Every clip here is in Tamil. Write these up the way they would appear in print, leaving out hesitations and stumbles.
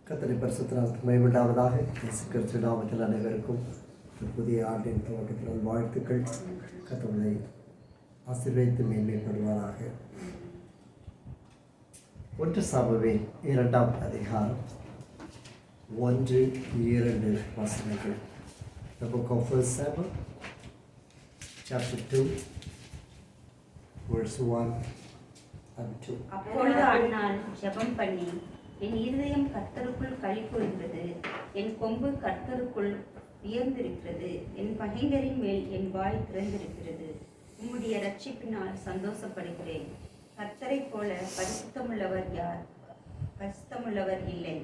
கர்த்தருடைய பரிசுத்த நாமத்துக்கு மகிமையுண்டாவதாக. இயேசு கிறிஸ்து நாமத்தில் அனைவருக்கும் புதிய ஆண்டின் துவக்கத்தில் வாழ்த்துக்கள். கர்த்தரை ஆசீர்வதித்து மேன்மைப்படுவாராக. 1 சாமுவேல் 2ஆம் அதிகாரம் 1-2 வசனங்கள். The book of 1 Samuel chapter 2 verse 1 and 2. அப்பொழுது அன்னாள் ஜெபம் பண்ணி, என் இருதயம் கர்த்தருக்குள் களி கூர்ந்தது, என் கொம்பு கர்த்தருக்குள் உயர்ந்திருக்கிறது, என் பகைஞரின் மேல் என் வாய் திறந்திருக்கிறது. உம்முடைய இரட்சிப்பினால் சந்தோஷப்படுகிறேன். கர்த்தரைப் போல பரிசுத்தமுள்ளவர் யார்? பரிசுத்தமுள்ளவர் இல்லை,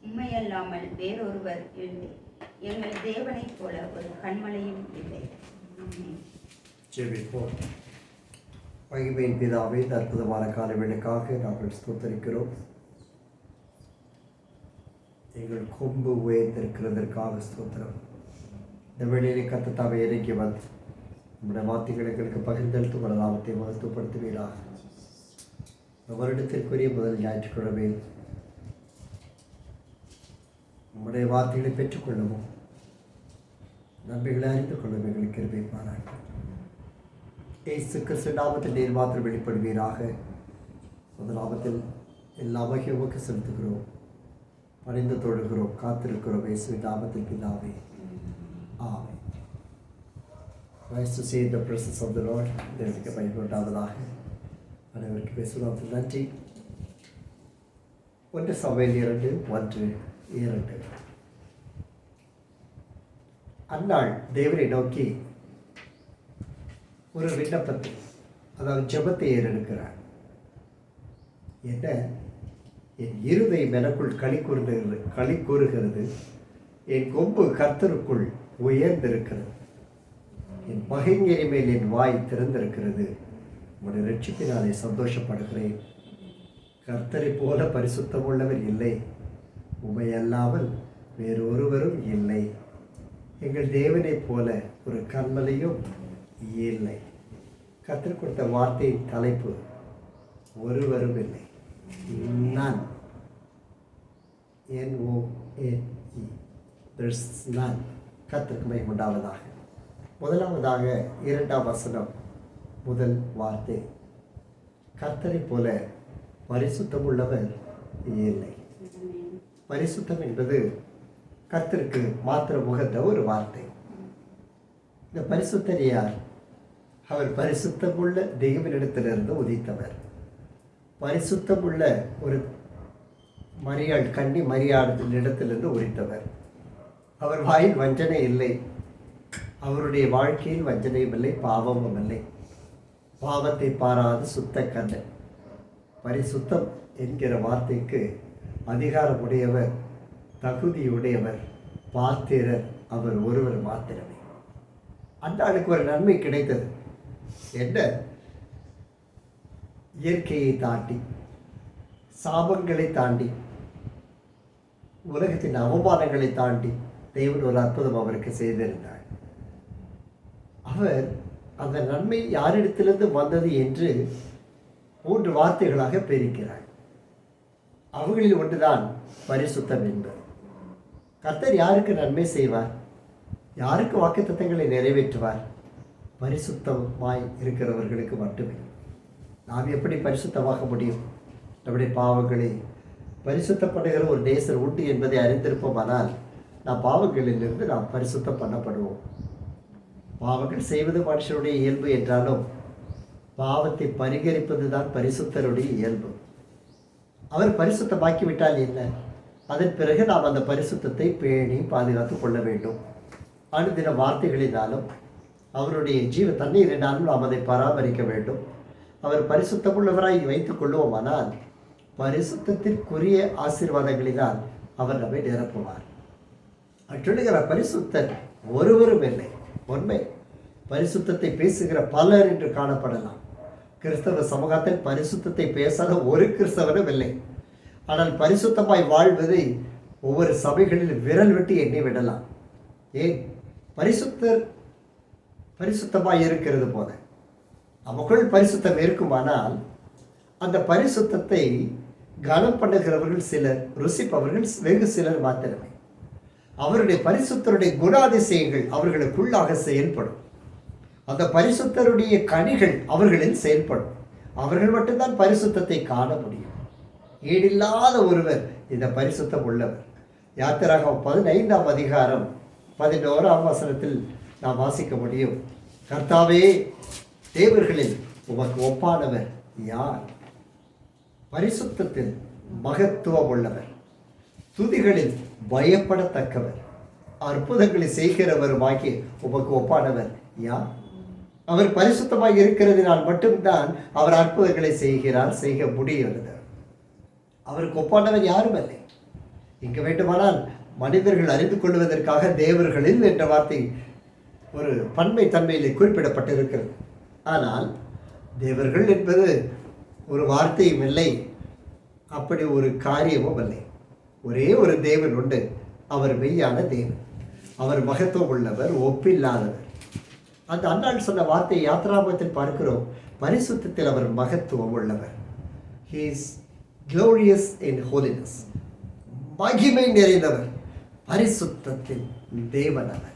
உண்மையல்லாமல் வேறொருவர் இல்லை. எங்கள் தேவனைப் போல ஒரு கண்மலையும் இல்லை. ஜெபிப்போம். மகிமையின் பிதாவே, இந்த அற்புதமான காலவேளைக்காக நாங்கள் ஸ்தோத்தரிக்கிறோம். எங்கள் கொம்பு உயர்ந்திருக்கிறதற்காக ஸ்தோத்திரம். இந்த வேளையிலே கர்த்தர் இறங்கி வந்து நம்முடைய வார்த்தைகளை எங்களுக்கு பகிர்ந்தெடுத்து உங்களோட லாபத்தை மகத்துவப்படுத்துவீராக. இந்த வருடத்திற்குரிய முதல் ஞாயிற்றுக்கிழமை நம்முடைய வார்த்தைகளை பெற்றுக்கொள்ளவும் நன்மைகளை அறிந்து கொள்ளவும் எங்களுக்கு கிருபை பாராட்டும். இயேசு கிறிஸ்து நாமத்தில் நீர் மாத்திரம் வெளிப்படுவீராக. முதல் நாமத்தில் எல்லா மகிழ்வுக்கு செலுத்துகிறோம், பணிந்து தொழுகிறோம், காத்திருக்கிறோம். இயேசுவின் நாமத்தில் பிதாவே, ஆமென். Nice to see the presence of the Lord. தேவனுக்கு பயன்படுத்தாவதாக. அனைவருக்கு பேசுவதற்கு நன்றி. 1 சாமுவேல் 2:1-2. அன்னாள் தேவனை நோக்கி ஒரு விண்ணப்பத்தை, அதாவது ஜெபத்தை ஏறெடுக்கிறார். என்ன? என் இருதயம் எனக்குள் களி கூறுகிறது, என் கொம்பு கர்த்தருக்குள் உயர்ந்திருக்கிறது, என் பகைஞரி மேல் என் வாய் திறந்திருக்கிறது. உங்களுடைய இரட்சிப்பினாலே சந்தோஷப்படுகிறேன். கர்த்தரை போல பரிசுத்தம் உள்ளவர் இல்லை, உமையல்லாமல் வேறு ஒருவரும் இல்லை. எங்கள் தேவனைப் போல ஒரு கண்மலையும் இல்லை. கர்த்தர் கொடுத்த வார்த்தையின் தலைப்பு ஒருவரும் இல்லை, none. N-O-N-E. There's none. கர்த்தருக்கு மகிமை உண்டாவதாக. முதலாவதாக 2ஆம் வசனம், முதல் வார்த்தை, கர்த்தரை போல பரிசுத்தம் உள்ளவர் இல்லை. பரிசுத்தம் என்பது கர்த்தருக்கு மாத்திரம் உகந்த ஒரு வார்த்தை. இந்த பரிசுத்தர் யார்? அவர் பரிசுத்தமுள்ள தேவனிடத்திலிருந்து உதித்தவர். பரிசுத்தமுள்ள ஒரு கன்னி மரியாளிடத்திலிருந்து உரித்தவர். அவர் வாயில் வஞ்சனை இல்லை, அவருடைய வாழ்க்கையில் வஞ்சனையும் இல்லை, பாவமும் இல்லை. பாவத்தை பாராது சுத்த கண்ணன். பரிசுத்தம் என்கிற வார்த்தைக்கு அதிகாரமுடையவர், தகுதியுடையவர், பாத்திரர் அவர் ஒருவர் மாத்திரமே. அன்னாளுக்கு ஒரு நன்மை கிடைத்தது. என்ன? இயற்கையை தாண்டி, சாபங்களை தாண்டி, உலகத்தின் அவமானங்களை தாண்டி தேவன் ஒரு அற்புதம் அவருக்கு செய்திருந்தார். அவர் அந்த நன்மை யாரிடத்திலிருந்து வந்தது என்று 3 வார்த்தைகளாக பிரிக்கிறார். அவர்களில் ஒன்றுதான் பரிசுத்தம் என்பது. கர்த்தர் யாருக்கு நன்மை செய்வார்? யாருக்கு வாக்குத்தத்தங்களை நிறைவேற்றுவார்? பரிசுத்தமாய் இருக்கிறவர்களுக்கு மட்டுமே. நாம் எப்படி பரிசுத்தமாக முடியும்? நம்முடைய பாவங்களை பரிசுத்தப்படுகிற ஒரு நேசர் உண்டு என்பதை அறிந்திருப்போமானால் நாம் பாவங்களிலிருந்து நாம் பரிசுத்தம் பண்ணப்படுவோம். பாவங்கள் செய்வது மனுஷனுடைய இயல்பு என்றாலும் பாவத்தை பரிகரிப்பது தான் பரிசுத்தருடைய இயல்பு. அவர் பரிசுத்தமாக்கிவிட்டால் என்ன? அதன் பிறகு நாம் அந்த பரிசுத்தத்தை பேணி பாதுகாத்து கொள்ள வேண்டும். அனுதின வார்த்தைகளினாலும் அவருடைய தண்ணீரினாலும் நாம் அதை பராமரிக்க வேண்டும். அவர் பரிசுத்தமுள்ளவராய் வைத்துக் கொள்வோமானால் பரிசுத்தத்திற்குரிய ஆசீர்வாதங்களினால் அவர் நம்மை நிரப்புவார். சொல்லுகிற பரிசுத்தர் ஒருவரும் இல்லை. உண்மை. பரிசுத்தத்தை பேசுகிற பலர் என்று காணப்படலாம். கிறிஸ்தவ சமூகத்தில் பரிசுத்தத்தை பேசாத ஒரு கிறிஸ்தவனும் இல்லை. ஆனால் பரிசுத்தமாய் வாழ்வதை ஒவ்வொரு சபைகளில் விரல் விட்டு எண்ணி விடலாம். ஏன்? பரிசுத்தர் பரிசுத்தமாக இருக்கிறது போல நமக்குள் பரிசுத்தம் இருக்குமானால் அந்த பரிசுத்தத்தை கனம் பண்ணுகிறவர்கள் சிலர், ருசிப்பவர்கள் வெகு சிலர் மாத்திரமே. அவருடைய பரிசுத்தருடைய குணாதிசயங்கள் அவர்களுக்குள்ளாக செயல்படும். அந்த பரிசுத்தருடைய கனிகள் அவர்களில் செயல்படும். அவர்கள் மட்டும்தான் பரிசுத்தத்தை காண முடியும். ஈடில்லாத ஒருவர் இந்த பரிசுத்தம் உள்ளவர். யாத்திராகமம் 15ஆம் அதிகாரம் 11ஆம் வசனத்தில் நாம் வாசிக்க முடியும். கர்த்தாவே, தேவர்களில் உமக்கு ஒப்பானவர் யார்? பரிசுத்தத்தில் மகத்துவம் உள்ளவர், துதிகளில் பயப்படத்தக்கவர், அற்புதங்களை செய்கிறவருமாகிய உமக்கு ஒப்பானவர் யார்? அவர் பரிசுத்தமாக இருக்கிறதினால் மட்டும்தான் அவர் அற்புதங்களை செய்ய முடிகிறது. அவருக்கு ஒப்பானவர் யாரும் இல்லை. இங்கு வேண்டுமானால் மனிதர்கள் அறிந்து கொள்வதற்காக தேவர்களில் என்ற வார்த்தை ஒரு பன்மை தன்மையிலே குறிப்பிடப்பட்டிருக்கிறது. ஆனால் தேவர்கள் என்பது ஒரு வார்த்தையும் இல்லை, அப்படி ஒரு காரியமும் இல்லை. ஒரே ஒரு தேவன் உண்டு. அவர் மெய்யான தேவன். அவர் மகத்துவம் உள்ளவர், ஒப்பில்லாதவர். அந்த அன்னாள் சொன்ன வார்த்தை யாத்ராமத்தில் பார்க்கிறோம். பரிசுத்தத்தில் அவர் மகத்துவம் உள்ளவர். He is glorious in holiness. மகிமை நிறைந்தவர், பரிசுத்தத்தில் தேவன் அவர்.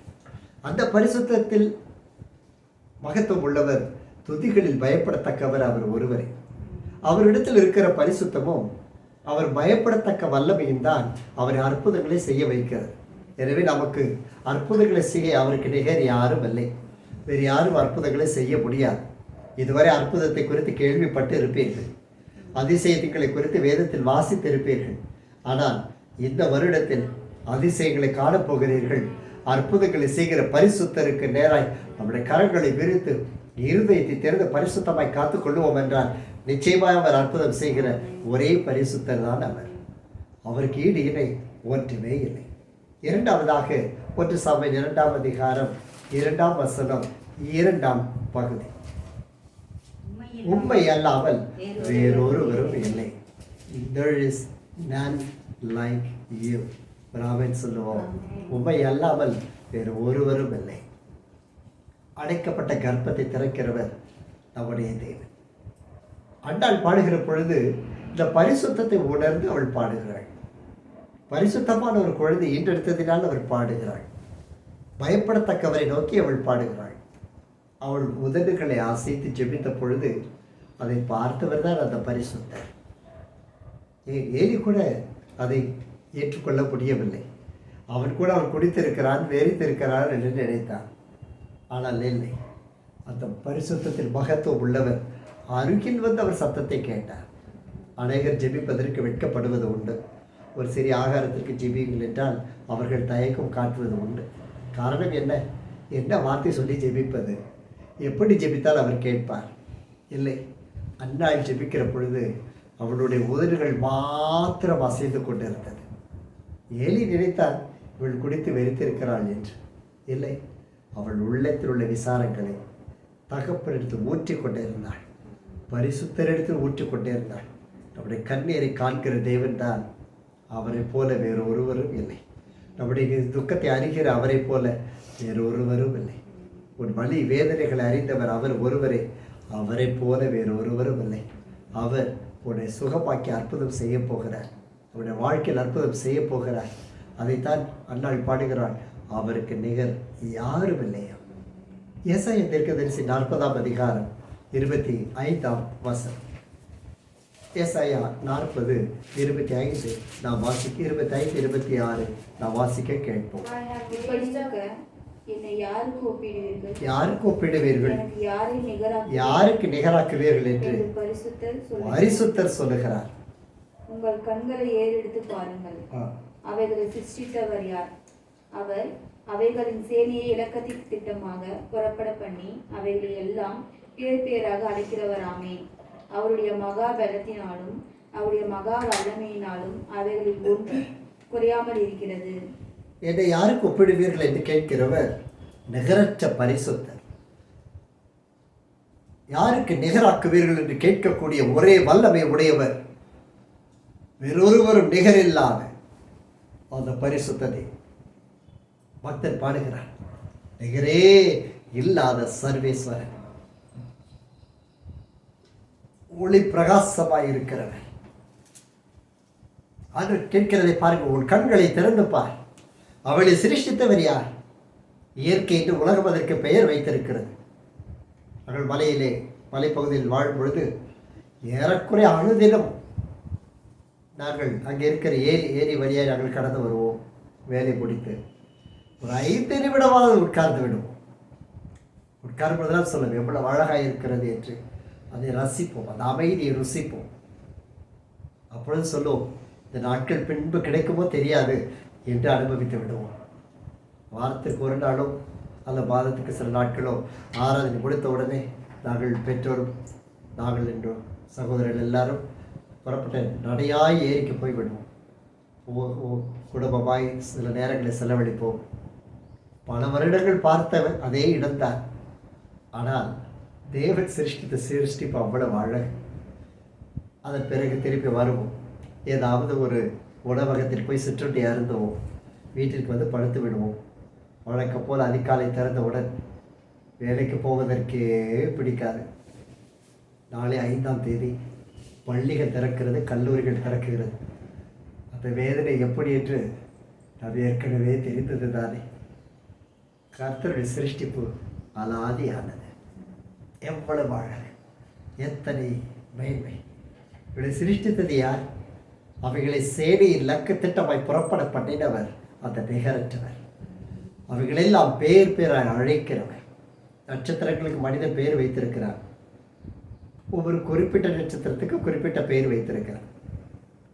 அந்த பரிசுத்தத்தில் மகத்துவம் உள்ளவர், துதிகளில் பயப்படத்தக்கவர் அவர் ஒருவரே. அவரிடத்தில் இருக்கிற பரிசுத்தமும் அவர் பயப்படத்தக்க வல்லமையும் தான் அவரை அற்புதங்களை செய்ய வைக்கிறது. எனவே நமக்கு அற்புதங்களை செய்ய அவருக்கு நிகர் யாரும் இல்லை. வேறு யாரும் அற்புதங்களை செய்ய முடியாது. இதுவரை அற்புதத்தை குறித்து கேள்விப்பட்டு இருப்பீர்கள், அதிசயங்களை குறித்து வேதத்தில் வாசித்து இருப்பீர்கள். ஆனால் இந்த வருடத்தில் அதிசயங்களை காணப்போகிறீர்கள். அற்புதங்களை செய்கிற பரிசுத்தருக்கு நேராய் நம்முடைய கரங்களை விரித்து இருதயத்தை திறந்து பரிசுத்தமாய் காத்துக்கொள்வோம் என்றால் நிச்சயமாக அவர் அற்புதம் செய்கிற ஒரே பரிசுத்தர் தான் அவர். அவருக்கு ஈடு இணை ஒன்றுமே இல்லை. இரண்டாவதாக 1 சாமுவேல் 2ஆம் அதிகாரம் 2ஆம் வசனம் 2ஆம் பகுதி. உண்மை அல்லாமல் வேறொருவரும் இல்லை. There is none like you. Raman சொல்லுவோம், உண்மை அல்லாமல் வேறு ஒருவரும் இல்லை. அடைக்கப்பட்ட கர்ப்பத்தை திறக்கிறவர் நம்முடைய தேவன். அண்டாள் பாடுகிற பொழுது இந்த பரிசுத்தத்தை உணர்ந்து அவள் பாடுகிறாள். பரிசுத்தமான ஒரு குழந்தை ஈன்றெடுத்ததினால் அவர் பாடுகிறாள். பயப்படத்தக்கவரை நோக்கி அவள் பாடுகிறாள். அவள் உதடுகளை அசைத்து ஜெபித்த பொழுது அதை பார்த்தவர் தான் அந்த பரிசுத்தர். ஏலி கூட அதை ஏற்றுக்கொள்ள முடியவில்லை. அவன் கூட அவன் குடித்திருக்கிறான், வெறித்திருக்கிறான் என்று நினைத்தான். ஆனால் இல்லை, அந்த பரிசுத்தத்தில் மகத்துவம் உள்ளவர் அருகில் வந்து அவர் சத்தத்தை கேட்டார். அநேகர் ஜெபிப்பதற்கு வெட்கப்படுவது உண்டு. ஒரு சிறிய ஆகாரத்திற்கு ஜெபியுங்கள் என்றால் அவர்கள் தயக்கம் காட்டுவது உண்டு. காரணம் என்ன? என்ன வார்த்தை சொல்லி ஜெபிப்பது? எப்படி ஜெபித்தால் அவர் கேட்பார்? இல்லை, அன்னாள் ஜெபிக்கிற பொழுது அவளுடைய உதடுகள் மாத்திரம் அசைந்து கொண்டிருந்தது. ஏலி நினைத்தால் இவள் குடித்து வெறித்திருக்கிறாள் என்று. இல்லை, அவள் உள்ளத்தில் உள்ள விசாரங்களை தகப்பனெடுத்து ஊற்றி கொண்டே இருந்தாள். பரிசுத்தரெடுத்து ஊற்றி கொண்டே இருந்தாள். நம்முடைய கண்ணீரை காண்கிற தேவன் தான். அவரை போல வேறு ஒருவரும் இல்லை. நம்முடைய துக்கத்தை அறிகிற அவரை போல வேறு ஒருவரும் இல்லை. உன் வலி வேதனைகளை அறிந்தவர் அவர் ஒருவரே. அவரை போல வேறு ஒருவரும் இல்லை. அவர் உன்னை சுகமாக்கி அற்புதம் செய்ய போகிறார். அவருடைய வாழ்க்கையில் அற்புதம் செய்ய போகிறார். அதைத்தான் அன்னாள் பாடுகிறாள், அவருக்கு நிகர் யாரும் இல்லையா. ஏசாயா தீர்க்கதரிசி 40ஆம் அதிகாரம் 25ஆம் வசனம். ஏசாயா 40:25 நாம் வாசிக்க, 25, 26 நாம் வாசிக்க கேட்போம். யாருக்கு ஒப்பிடுவீர்கள்? யாருக்கு நிகராக்குவீர்கள் என்று பரிசுத்தர் சொல்லுகிறார். உங்கள் கண்களை ஏறெடுத்து பாருங்கள், அவைகளை சிருஷ்டித்தவர் யார்? அவர் அவைகளின் சேனையை இலக்கத்தின் திட்டமாக புறப்பட பண்ணி அவைகளை எல்லாம் பேர் பேராக அழைக்கிறவராமே. அவருடைய மகா பலத்தினாலும் அவருடைய மகா வல்லமையினாலும் அவைகளில் ஒன்று குறையாமல் இருக்கிறது. என்னை யாருக்கு ஒப்பிடுவீர்கள் என்று கேட்கிறவர் நிகரற்ற பரிசுத்தர். யாருக்கு நிகராக்குவீர்கள் என்று கேட்கக்கூடிய ஒரே வல்லமை உடையவர், வேறொருவரும் நிகரில்லாத அந்த பரிசுத்தத்தை பக்தன் பாடுகிறார். நிகரே இல்லாத சர்வேஸ்வரன், ஒளி பிரகாசமாய் இருக்கிறவன். அது கேட்கிறதை பாருங்கள். உன் கண்களை திறந்து பார். அவளை சிருஷ்டித்தவர் யார்? இயற்கை என்று உலகம் அதற்கு பெயர் வைத்திருக்கிறது. அவர்கள் மலைப்பகுதியில் வாழும் பொழுது ஏறக்குறைய அனுதினம் நாங்கள் அங்கே இருக்கிற ஏரி வழியாக நாங்கள் கடந்து வருவோம். வேலை முடித்து ஒரு 5 நிமிடமாக உட்கார்ந்து விடுவோம். உட்கார்ந்ததெல்லாம் சொல்லுவோம் எவ்வளவு அழகாக இருக்கிறது என்று. அதை ரசிப்போம், அந்த அமைதியை ருசிப்போம். அப்பொழுது சொல்லுவோம், இந்த நாட்கள் பின்பு கிடைக்குமோ தெரியாது என்று அனுபவித்து விடுவோம். வாரத்துக்கு ஒரு நாளோ அல்ல மாதத்துக்கு சில நாட்களோ ஆராதனை முடித்த உடனே நாங்கள் பெற்றோரும் நாங்கள் என்றும் சகோதரர்கள் எல்லாரும் புறப்பட்ட நடையாய் ஏரிக்கு போய் விடுவோம். குடும்பமாய் சில நேரங்களில் செலவழிப்போம். பல வருடங்கள் பார்த்தவன் அதே இடம்தான். ஆனால் தேவன் சிருஷ்டிப்பு அவ்வளவு அழகு. அதன் பிறகு திருப்பி வருவோம். ஏதாவது ஒரு உணவகத்தில் போய் சிற்றுண்டி அருந்துவோம். வீட்டிற்கு வந்து படுத்து விடுவோம். வழக்கம் போல் அதிகாலை திறந்தவுடன் வேலைக்கு போவதற்கே பிடிக்காது. நாளை 5ஆம் தேதி பள்ளிகள் திறக்கிறது, கல்லூரிகள் திறக்கிறது. அந்த வேதனை எப்படி என்று அது ஏற்கனவே தெரிந்தது தானே. கர்த்தருடைய சிருஷ்டிப்பு அலாதியானது. எவ்வளவு அழகு, எத்தனை மேன்மை. இவளை சிருஷ்டித்தது யார்? அவைகளை சேனையின் லக்கு திட்டமாய் புறப்பட பண்ணினவர் அந்த நிகரற்றவர். அவைகளெல்லாம் பேராய் அழைக்கிறவர். நட்சத்திரங்களுக்கு மனிதன் பெயர் வைத்திருக்கிறார். ஒவ்வொரு குறிப்பிட்ட நட்சத்திரத்துக்கு குறிப்பிட்ட பெயர் வைத்திருக்கிறார்.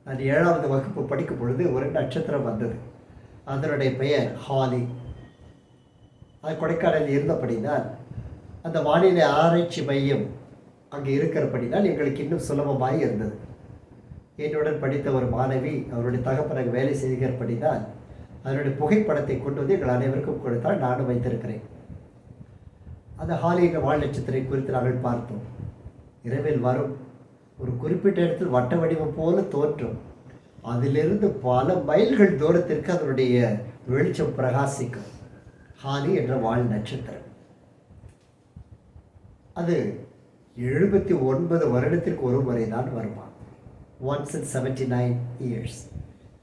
நான் 7வது வகுப்பு படிக்கும் பொழுது ஒரு நட்சத்திரம் வந்தது. அதனுடைய பெயர் ஹாலி. அது கொடைக்கானலில் இருந்தபடினால் அந்த வானிலை ஆராய்ச்சி மையம் அங்கே இருக்கிறபடினால் எங்களுக்கு இன்னும் சுலபமாக இருந்தது. என்னுடன் படித்த ஒரு மாணவி அவருடைய தகப்பனாக வேலை செய்கிறபடினால் அதனுடைய புகைப்படத்தை கொண்டு வந்து எங்கள் அனைவருக்கும் கொடுத்தால் நானும் வைத்திருக்கிறேன். அந்த ஹாலியின் வால் நட்சத்திரை குறித்து நாங்கள் பார்த்தோம். இரவில் வரும், ஒரு குறிப்பிட்ட இடத்தில் வட்ட வடிவம் போல தோற்றும். அதிலிருந்து பல மைல்கள் தூரத்திற்கு அதனுடைய வெளிச்சம் பிரகாசிக்கும். ஹாலி என்ற வால் நட்சத்திரம் அது 79 வருடத்திற்கு ஒரு முறை தான் வருமா. once in 79 years.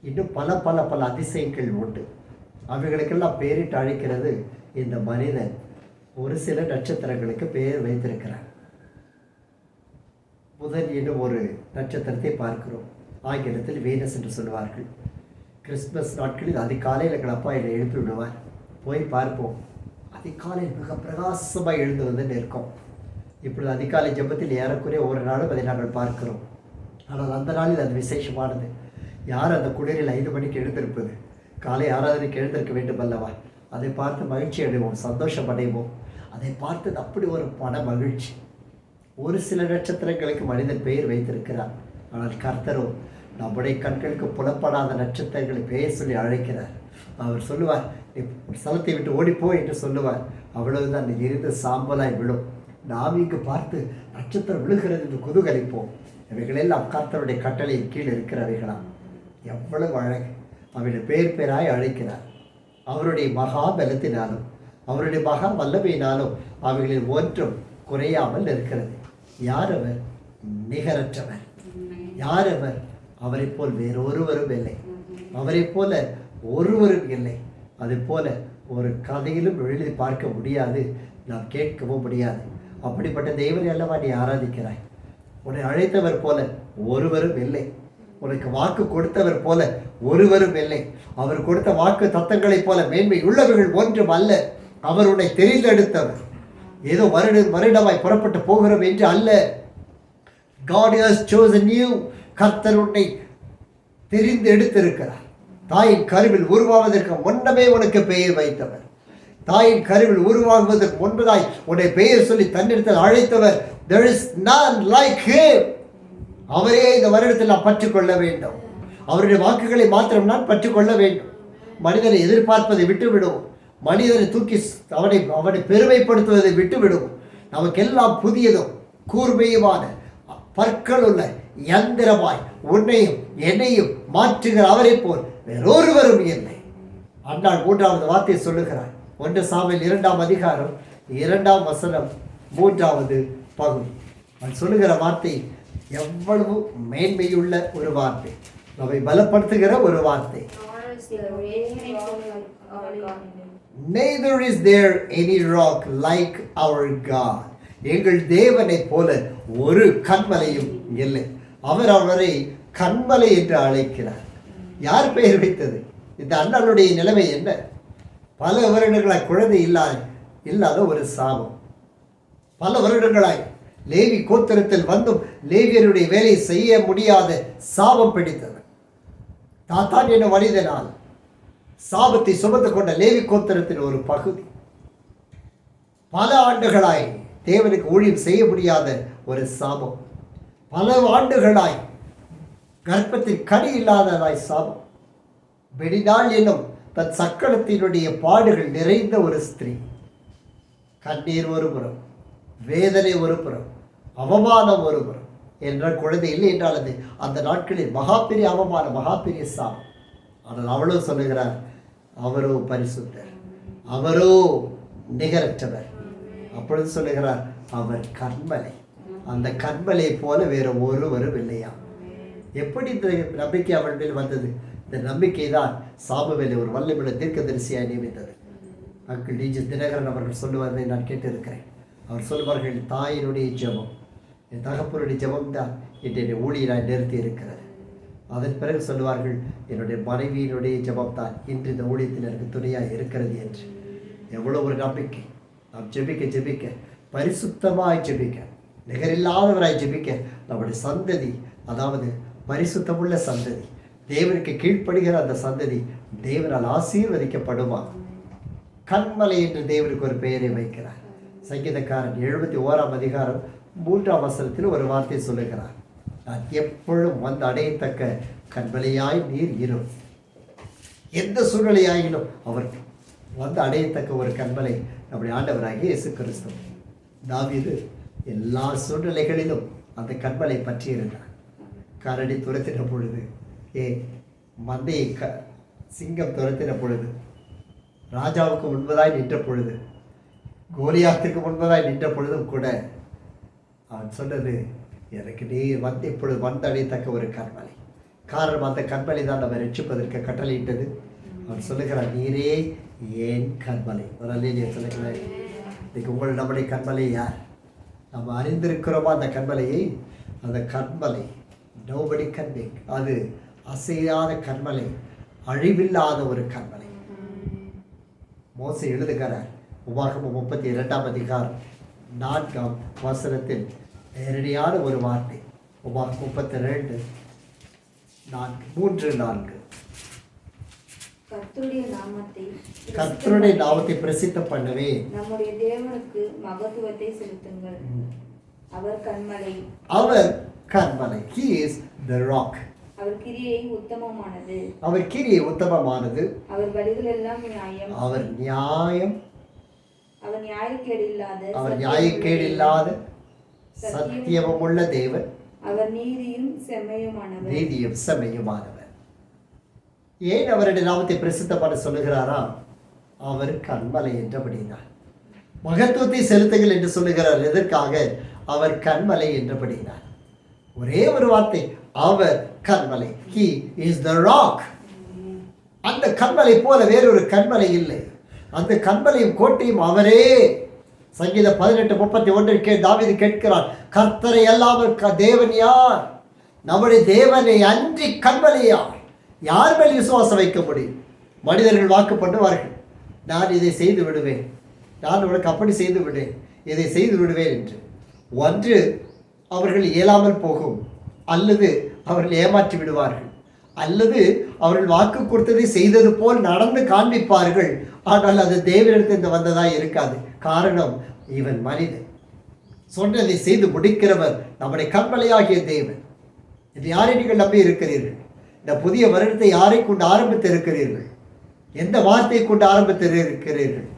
இன்னும் பல அதிசயங்கள் உண்டு. அவைகளுக்கெல்லாம் பேரிட்டு அழைக்கிறது இந்த மனிதன். ஒரு சில நட்சத்திரங்களுக்கு பெயர் வைத்திருக்கிறார். புதன் என்னும் ஒரு நட்சத்திரத்தை பார்க்கிறோம். ஆங்கிலத்தில் வீனஸ் என்று சொல்வார்கள். கிறிஸ்மஸ் நாட்களில் அதிகாலையில் எங்கள் அப்பா என்னை எழுப்பி விடுவார். போய் பார்ப்போம். அதிகாலையில் மிக பிரகாசமாக எழுந்து வந்து நிற்கும். இப்பொழுது அதிகாலை ஜெபத்தில் ஏறக்குறைய ஒரு நாளும் அதை நாங்கள் பார்க்கிறோம். ஆனால் அந்த நாளில் அது விசேஷமானது. யார் அந்த குளிரில் 5 மணிக்கு எழுந்திருப்பது? காலை ஆராதனைக்கு எழுந்திருக்க வேண்டும் அல்லவா? அதை பார்த்து மகிழ்ச்சி அடைவோம், சந்தோஷம் அடைவோம். அதை பார்த்தது அப்படி ஒரு மகிழ்ச்சி. ஒரு சில நட்சத்திரங்களுக்கு மனிதன் பெயர் வைத்திருக்கிறார். ஆனால் கர்த்தரோ நம்முடைய கண்களுக்கு புலப்படாத நட்சத்திரங்களை பெயர் சொல்லி அழைக்கிறார். அவர் சொல்லுவார், நீ ஸ்தலத்தை விட்டு ஓடிப்போ என்று சொல்லுவார். அவ்வளவுதான் எரிந்து சாம்பலாய் விழும். நாம் இங்கு பார்த்து நட்சத்திரம் விழுகிறது என்று குதூகலிப்போம். இவைகளெல்லாம் கர்த்தருடைய கட்டளையின் கீழ் இருக்கிறவைகளாம். எவ்வளவு அழகு! அவருடைய பேராய் அழைக்கிறார். அவருடைய மகா பலத்தினாலும் அவருடைய மகா வல்லமையினாலும் அவைகளில் ஒன்றும் குறையாமல் இருக்கிறது. யார் அவர்? நிகரற்றவர். யார் அவர்? அவரை போல் வேறொருவரும் இல்லை. அவரை போல ஒருவரும் இல்லை. அது போல ஒரு கதையிலும் எழுதி பார்க்க முடியாது, நாம் கேட்கவும் முடியாது. அப்படிப்பட்ட தெய்வரை அல்லவா நீ ஆராதிக்கிறாய். உன்னை அழைத்தவர் போல ஒருவரும் இல்லை. உனக்கு வாக்கு கொடுத்தவர் போல ஒருவரும் இல்லை. அவர் கொடுத்த வாக்கு தத்தங்களைப் போல மேன்மை உள்ளவர்கள் ஒன்றும் அல்ல. அவர் உன்னை தெரிந்தெடுத்தவர். ஏதோ வருடமாய் புறப்பட்டு போகிறோம் என்று அல்ல. God has chosen you. கர்த்தர் உன்னை தெரிந்து எடுத்திருக்கிறார். தாயின் கருவில் உருவாவதற்கு முன்னமே உனக்கு பெயர் வைத்தவர். தாயின் கருவில் உருவாகுவதற்கு முன்பதாய் உன்னை பெயர் சொல்லி தன்னிடத்தில் அழைத்தவர். There is none like him. அவரே இந்த வருடத்தில் நாம் பற்றுக்கொள்ள வேண்டும். அவருடைய வாக்குகளை மாத்திரம் நான் பற்றுக்கொள்ள வேண்டும். மனிதனை எதிர்பார்ப்பதை விட்டுவிடுவோம். மனிதனை தூக்கி அவனை பெருமைப்படுத்துவதை விட்டுவிடுவோம். நமக்கெல்லாம் புதியதும் கூர்மையுமான பற்களுள்ள யந்திரமாய் உன்னையும் என்னையும் மாற்றுகிற அவரை போல் வேறொருவரும் இல்லை. அன்னாள் 3வது வார்த்தை சொல்லுகிறார். 1 சாமுவேல் 2ஆம் அதிகாரம் 2ஆம் வசனம் 3வது பகுதி. அவன் சொல்லுகிற வார்த்தை எவ்வளவு மேன்மையுள்ள ஒரு வார்த்தை, நம்மை பலப்படுத்துகிற ஒரு வார்த்தை. Neither is there any rock like our God. எங்கள் தேவனை போல ஒரு கன்மலையும் இல்லை. அவர் அவரை கன்மலை என்று அழைக்கிறார். யார் பெயர் வைத்தது? இந்த அண்ணனுடைய நிலைமை என்ன? பல வருடங்களாய் குழந்தை இல்லாத ஒரு சாபம். பல வருடங்களாய் லேவி கோத்திரத்தில் வந்தும் லேவியருடைய வேலையை செய்ய முடியாத சாபம் பிடித்தது. தாத்தான் என்னும் மனிதனால் சாபத்தை சுமந்து கொண்ட லேவி கோத்திரத்தின் ஒரு பகுதி. பல ஆண்டுகளாய் தேவனுக்கு ஊழியம் செய்ய முடியாத ஒரு சாபம். பல ஆண்டுகளாய் கர்ப்பத்தில் கனி இல்லாததாய் சாபம். வெடிநாள் என்னும் தன் சக்களத்தினுடைய பாடுகள் நிறைந்த ஒரு ஸ்திரீ. கண்ணீர் ஒரு புறம், வேதனை ஒரு புறம், அவமானம் ஒரு புறம். என்ற குழந்தை இல்லை என்றால் அது அந்த நாட்களில் மகாபெரிய அவமானம், மகாபெரிய சாபம். ஆனால் அவளோ சொல்லுகிறார், அவரோ பரிசுத்தர், அவரோ நிகரற்றவர். அப்பொழுது சொல்லுகிறார், அவர் கன்மலை, அந்த கன்மலை போல வேற ஒருவரும் இல்லையா. எப்படி இந்த நம்பிக்கை அவள் மேல் வந்தது? இந்த நம்பிக்கை தான் சாமுவேலை ஒரு வல்லமையுள்ள தீர்க்கதரிசியாய் நியமித்தது. அங்கிள் டிஜி தினகரன் அவர்கள் சொல்லுவார்களை நான் கேட்டிருக்கிறேன். அவர் சொல்வார்கள், தாயினுடைய ஜெபம், என் தகப்பனுடைய ஜெபம் தான் என்னுடைய ஊழியராய் நிறுத்தி இருக்கிறது. அதன் பிறகு சொல்லுவார்கள், என்னுடைய மனைவியினுடைய ஜெபம் தான் இன்று இந்த ஊழியத்தில் எனக்கு துணையாக இருக்கிறது என்று. எவ்வளோ ஒரு நம்பிக்கை! நாம் ஜெபிக்க பரிசுத்தமாய் ஜெபிக்க, நிகரில்லாதவராய் ஜெபிக்க நம்முடைய சந்ததி, அதாவது பரிசுத்தமுள்ள சந்ததி, தேவனுக்கு கீழ்ப்படுகிற அந்த சந்ததி தேவனால் ஆசீர்வதிக்கப்படுமா. கன்மலை என்று தேவனுக்கு ஒரு பெயரை வைக்கிறார். சங்கீதக்காரன் 71ஆம் அதிகாரம் 3ஆம் வசனத்தில் ஒரு வார்த்தை சொல்லுகிறார், நான் எப்பொழுதும் வந்து அடையத்தக்க கன்மலையாய் நீர் இரும். எந்த சூழ்நிலையாயினும் அவர் வந்து அடையத்தக்க ஒரு கன்மலை நம்முடைய ஆண்டவராகிய இயேசு கிறிஸ்து. தாவீது எல்லா சூழ்நிலைகளிலும் அந்த கன்மலை பற்றி இருந்தார். கரடி துரத்தின பொழுது, மந்தையை சிங்கம் துரத்தின பொழுது, ராஜாவுக்கு முன்பதாய் நின்ற பொழுது, கோலியாத்துக்கு முன்பதாய் நின்ற பொழுதும் கூட அவன் சொன்னது, எனக்கு நீ வந்து இப்பொழுது வந்தடையத்தக்க ஒரு கன்மலை. காரணம், அந்த கன்மலை தான் நம்ம ரட்சிப்பதற்கு கட்டளையிட்டது. அவன் சொல்லுகிறான், நீரே ஏன் கன்மலை. ஒரு அல்லேலூயா சொல்லுகிறேன். இன்னைக்கு நம்முடைய கன்மலை யார்? நம்ம அறிந்திருக்கிறோமா அந்த கன்மலையை? அந்த கன்மலை நோபடி கன்மேக், அது அசையாத கன்மலை, அழிவில்லாத ஒரு கன்மலை. மோசே எழுதுகிறார், உபாகமம் 32ஆம் அதிகாரம் 4ஆம் வசனத்தில் நேரடியான ஒரு வார்த்தை. உபாகமம் 32:3-4 கர்த்தருடைய நாமத்தை பிரசித்த பண்ணவே நம்முடைய தேவனுக்கு மகத்துவத்தை செலுத்துங்கள். அவர் கன்மலை, அவர் கன்மலை. He is the rock. அவர் கிரியை உத்தமமானது, அவர் கிரியை உத்தமமானது. அவர் வழிகள் எல்லாம் நியாயம், அவர் நியாயம், அவர் நியாயக்கேடில்லாத, அவர் நியாயக்கேடில்லாத சத்தியமுள்ள தேவன். அவர் நீதியும் செம்மையுமானவர், நீதியும் செம்மையுமானவர். ஏன் அவருடைய நாமத்தை பிரசித்தப்பட சொல்லுகிறாரா? அவர் கன்மலை என்றபடினார். மகத்துவத்தை செலுத்துங்கள் என்று சொல்லுகிறார். எதற்காக? அவர் கன்மலை என்றபடினார். ஒரே ஒரு வார்த்தை, அவர் கன்மலை. He is the rock. அந்த கன்மலை போல வேறொரு கன்மலை இல்லை. அந்த கன்மலையும் கோட்டையும் அவரே. சங்கீதம் 18:31 தாவீது கேட்கிறார், கர்த்தரை அல்லாமல் தேவன் யார்? நம்முடைய தேவனை அன்றி கன்மலை யார்? யார் மேல் விசுவாசம் வைக்க முடியும்? மனிதர்கள் வாக்கு பண்ணுவார்கள், நான் இதை செய்து விடுவேன், நான் உனக்கு அப்படி செய்து விடுவேன், இதை செய்து விடுவேன் என்று. ஒன்று அவர்கள் இயலாமல் போகும், அல்லது அவர்கள் ஏமாற்றி விடுவார்கள், அல்லது அவர்கள் வாக்கு கொடுத்ததை செய்தது போல் நடந்து காண்பிப்பார்கள். ஆனால் அது தேவனிடத்திலிருந்து வந்ததாக இருக்காது. காரணம், இவன் மனிதன், சொன்னதை செய்து முடிக்கிறவர் நம்முடைய கன்மலையாகிய தேவன். இது யாரை நீங்கள் நம்பி இருக்கிறீர்கள்? இந்த புதிய வருடத்தை யாரை கொண்டு ஆரம்பித்து இருக்கிறீர்கள்? எந்த வார்த்தையை கொண்டு ஆரம்பித்து இருக்கிறீர்கள்?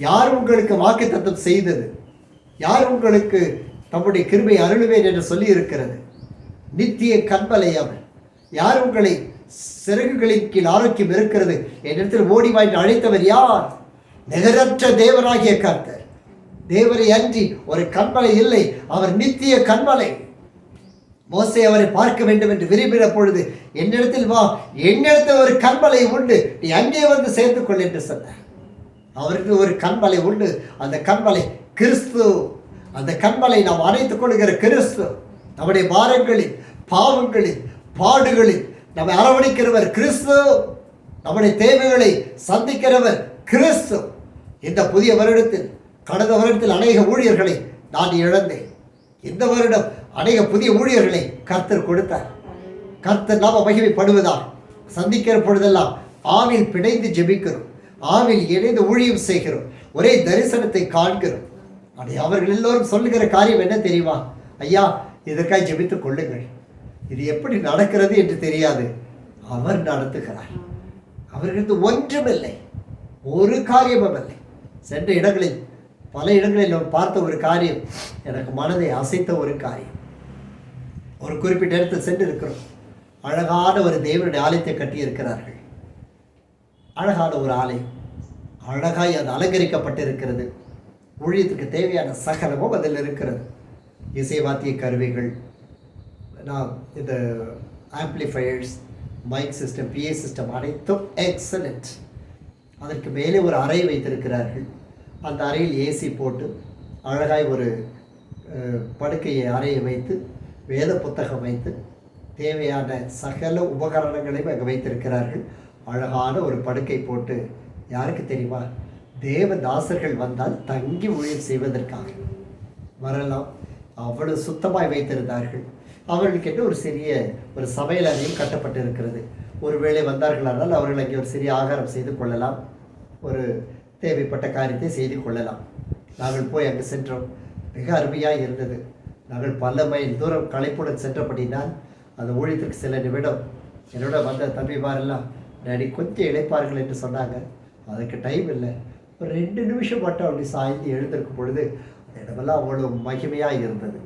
யார் உங்களுக்கு வாக்குத்தத்தம் செய்தது? யார் உங்களுக்கு தம்முடைய கிருபை அருளுவேன் என்று சொல்லி இருக்கிறது? நித்திய கன்மலை அவன். யார் உங்களை சிறகுகளின் கீழ் ஆரோக்கியம் இருக்கிறது என்னிடத்தில் ஓடி வாய்ந்து அழைத்தவர் யார்? நிகரற்ற தேவனாகிய கர்த்தர். தேவரை அன்றி ஒரு கண்மலை இல்லை. அவர் நித்திய கண்மலை. மோசே அவரை பார்க்க வேண்டும் என்று விரும்பின பொழுது, என்னிடத்தில் வா, என்னிடத்தில் ஒரு கண்மலை உண்டு, நீ அங்கே வந்து சேர்த்துக் கொள் என்று சொன்னார். அவருக்கு ஒரு கண்மலை உண்டு. அந்த கண்மலை கிறிஸ்து. அந்த கண்மலை நாம் அணைத்துக் கொள்கிற கிறிஸ்து. நம்முடைய பாரங்களில், பாவங்களில், பாடுகளில் நம்மை அரவணைக்கிறவர் கிறிஸ்து. நம்முடைய தேவைகளை சந்திக்கிறவர் கிறிஸ்து. இந்த புதிய வருடத்தில், கடந்த வருடத்தில் அநேக ஊழியர்களை நான் இழந்தேன். இந்த வருடம் அநேக புதிய ஊழியர்களை கர்த்தர் கொடுத்தார். கர்த்தர் நாம மகிமைப்படுவதால் சந்திக்கிற பொழுதெல்லாம் ஆவில் பிணைந்து ஜெபிக்கிறோம், ஆவில் இணைந்து ஊழியம் செய்கிறோம், ஒரே தரிசனத்தை காண்கிறோம். அவர்கள் எல்லோரும் சொல்லுகிற காரியம் என்ன தெரியுமா? ஐயா, இதற்காக ஜெபித்துக் கொள்ளுங்கள். இது எப்படி நடக்கிறது என்று தெரியாது, அவர் நடத்துகிறார். அவர்களுக்கு ஒன்றுமில்லை, ஒரு காரியமும் இல்லை. சென்ற இடங்களில், பல இடங்களில் நாம் பார்த்த ஒரு காரியம் எனக்கு மனதை அசைத்த ஒரு காரியம். ஒரு குறிப்பிட்ட இடத்தில் சென்று இருக்கிறோம். அழகான ஒரு தேவனுடைய ஆலயத்தை கட்டியிருக்கிறார்கள். அழகான ஒரு ஆலயம், அழகாய் அது அலங்கரிக்கப்பட்டிருக்கிறது. ஊழியத்துக்கு தேவையான சகலமும் அதில் இருக்கிறது. இசைவாத்திய கருவிகள், நாம் இந்த amplifiers, mic system, PA system அனைத்தும் எக்ஸலண்ட். அதற்கு மேலே ஒரு அறை வைத்திருக்கிறார்கள். அந்த அறையில் ஏசி போட்டு அழகாய் ஒரு படுக்கையை அறையை வைத்து, வேத புத்தகம் வைத்து, தேவையான சகல உபகரணங்களையும் அங்கே வைத்திருக்கிறார்கள். அழகான ஒரு படுக்கை போட்டு, யாருக்கு தெரியுமா? தேவதாசர்கள் வந்தால் தங்கி ஊழியம் செய்வதற்காக வரலாம். அவ்வளவு சுத்தமாய் வைத்திருந்தார்கள். அவர்களுக்கென்று ஒரு சிறிய ஒரு சமையல் அறையும் கட்டப்பட்டிருக்கிறது. ஒருவேளை வந்தார்களானால் அவர்கள் அங்கே ஒரு சிறிய ஆகாரம் செய்து கொள்ளலாம், ஒரு தேவைப்பட்ட காரியத்தை செய்து கொள்ளலாம். நாங்கள் போய் அங்கு சென்றோம். மிக அருமையாக இருந்தது. நாங்கள் பல மைல் தூரம் களைப்புடன் சென்றபடினால் அந்த ஊழியத்திற்கு சில நிமிடம் என்னோட வந்த தம்பிமாரெல்லாம், டேடி கொஞ்சம் இழைப்பார்கள் என்று சொன்னாங்க. அதுக்கு டைம் இல்லை, ஒரு 2 நிமிஷம் மட்டும் அப்படி சாய்ந்து எழுந்திருக்கும் பொழுது அந்த இடமெல்லாம் அவ்வளோ மகிமையாக இருந்தது.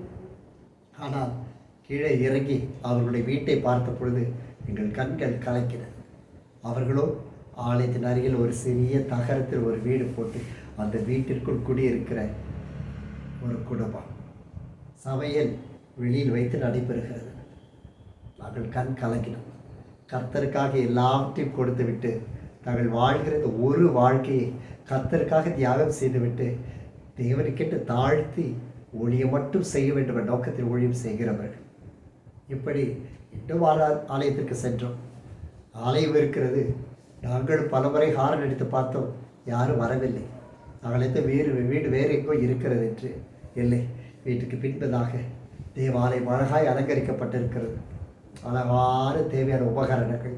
ஆனால் கீழே இறங்கி அவர்களுடைய வீட்டை பார்த்த பொழுது எங்கள் கண்கள் கலக்கின. அவர்களோ ஆலயத்தின் அருகில் ஒரு சிறிய தகரத்தில் ஒரு வீடு போட்டு அந்த வீட்டிற்குள் குடியிருக்கிற ஒரு குடும்பம். சமையல் வெளியில் வைத்து நடைபெறுகிறது. நாங்கள் கண் கலக்கினோம். கர்த்தருக்காக எல்லாவற்றையும் கொடுத்து விட்டு, தாங்கள் வாழ்கிறது ஒரு வாழ்க்கையை கர்த்தருக்காக தியாகம் செய்துவிட்டு, தேவனுக்கென்று தாழ்த்தி ஊழியம் மட்டும் செய்ய வேண்டும் என்ற நோக்கத்தில் ஊழியம் செய்கிறவர்கள். இப்படி இன்னும் ஆலயத்திற்கு சென்றோம். ஆலயம் இருக்கிறது. நாங்கள் பலமுறை ஹாரன் அடித்து பார்த்தோம், யாரும் வரவில்லை. நாங்கள் எந்த வீடு வேறு எங்கோ இருக்கிறது என்று இல்லை. வீட்டுக்கு பின்பதாக தேவாலயம் அழகாய் அலங்கரிக்கப்பட்டிருக்கிறது. அழகான தேவையான உபகரணங்கள்,